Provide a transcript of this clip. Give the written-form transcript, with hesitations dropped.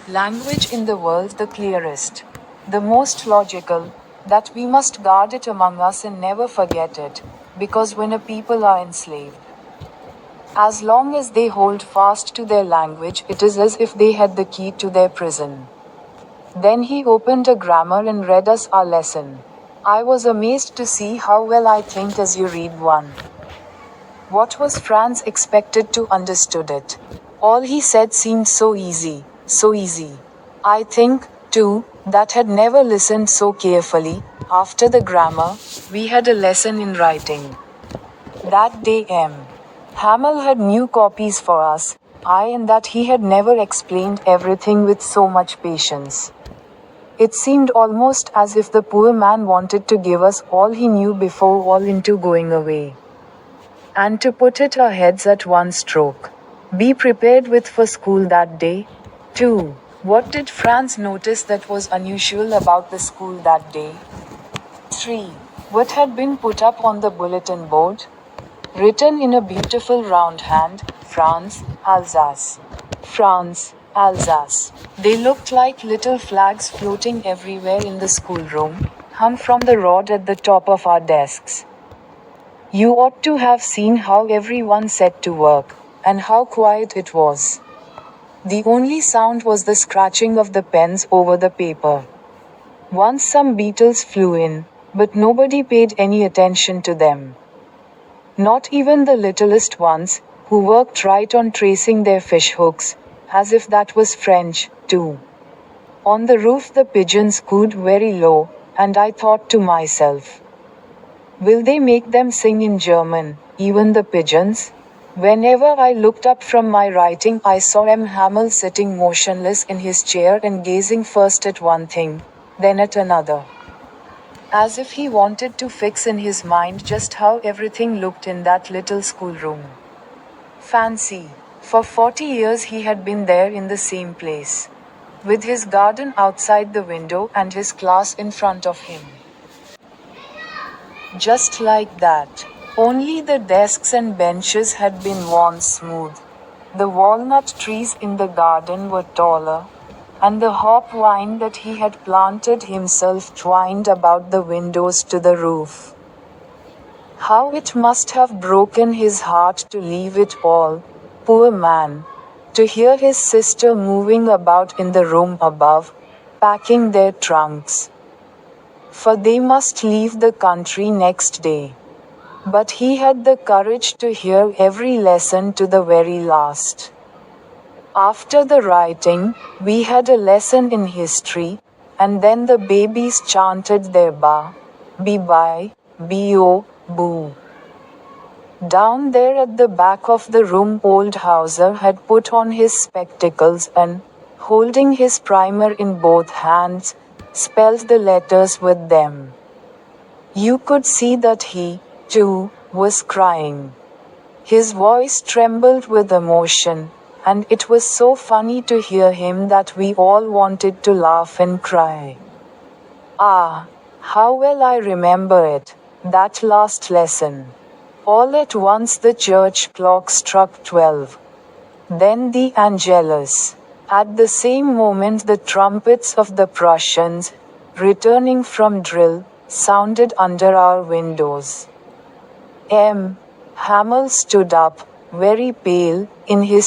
Language in the world the clearest, the most logical, that we must guard it among us and never forget it, because when a people are enslaved, as long as they hold fast to their language, it is as if they had the key to their prison. Then he opened a grammar and read us our lesson. I was amazed to see how well I think as you read one. What was Franz expected to understood it? All he said seemed so easy, so easy. I think, too, that had never listened so carefully. After the grammar, we had a lesson in writing. That day Hamel had new copies for us, and that he had never explained everything with so much patience. It seemed almost as if the poor man wanted to give us all he knew before all into going away. And to put it our heads at one stroke. Be prepared with for school that day. 2. What did Franz notice that was unusual about the school that day? 3. What had been put up on the bulletin board? Written in a beautiful round hand, France, Alsace. France, Alsace. They looked like little flags floating everywhere in the schoolroom, hung from the rod at the top of our desks. You ought to have seen how everyone set to work, and how quiet it was. The only sound was the scratching of the pens over the paper. Once some beetles flew in, but nobody paid any attention to them. Not even the littlest ones, who worked right on tracing their fish hooks, as if that was French, too. On the roof the pigeons cooed very low, and I thought to myself, will they make them sing in German, even the pigeons? Whenever I looked up from my writing, I saw Hamel sitting motionless in his chair and gazing first at one thing, then at another. As if he wanted to fix in his mind just how everything looked in that little schoolroom. Fancy, for 40 years he had been there in the same place, with his garden outside the window and his class in front of him. Just like that. Only the desks and benches had been worn smooth. The walnut trees in the garden were taller, and the hop vine that he had planted himself twined about the windows to the roof. How it must have broken his heart to leave it all, poor man, to hear his sister moving about in the room above, packing their trunks. For they must leave the country next day. But he had the courage to hear every lesson to the very last. After the writing, we had a lesson in history, and then the babies chanted their ba, bi, bo, boo. Down there at the back of the room old Hauser had put on his spectacles and, holding his primer in both hands, spelled the letters with them. You could see that he, too, was crying. His voice trembled with emotion, and it was so funny to hear him that we all wanted to laugh and cry. Ah, how well I remember it, that last lesson. All at once the church clock struck 12. Then the Angelus. At the same moment the trumpets of the Prussians, returning from drill, sounded under our windows. Hamel stood up, very pale, in his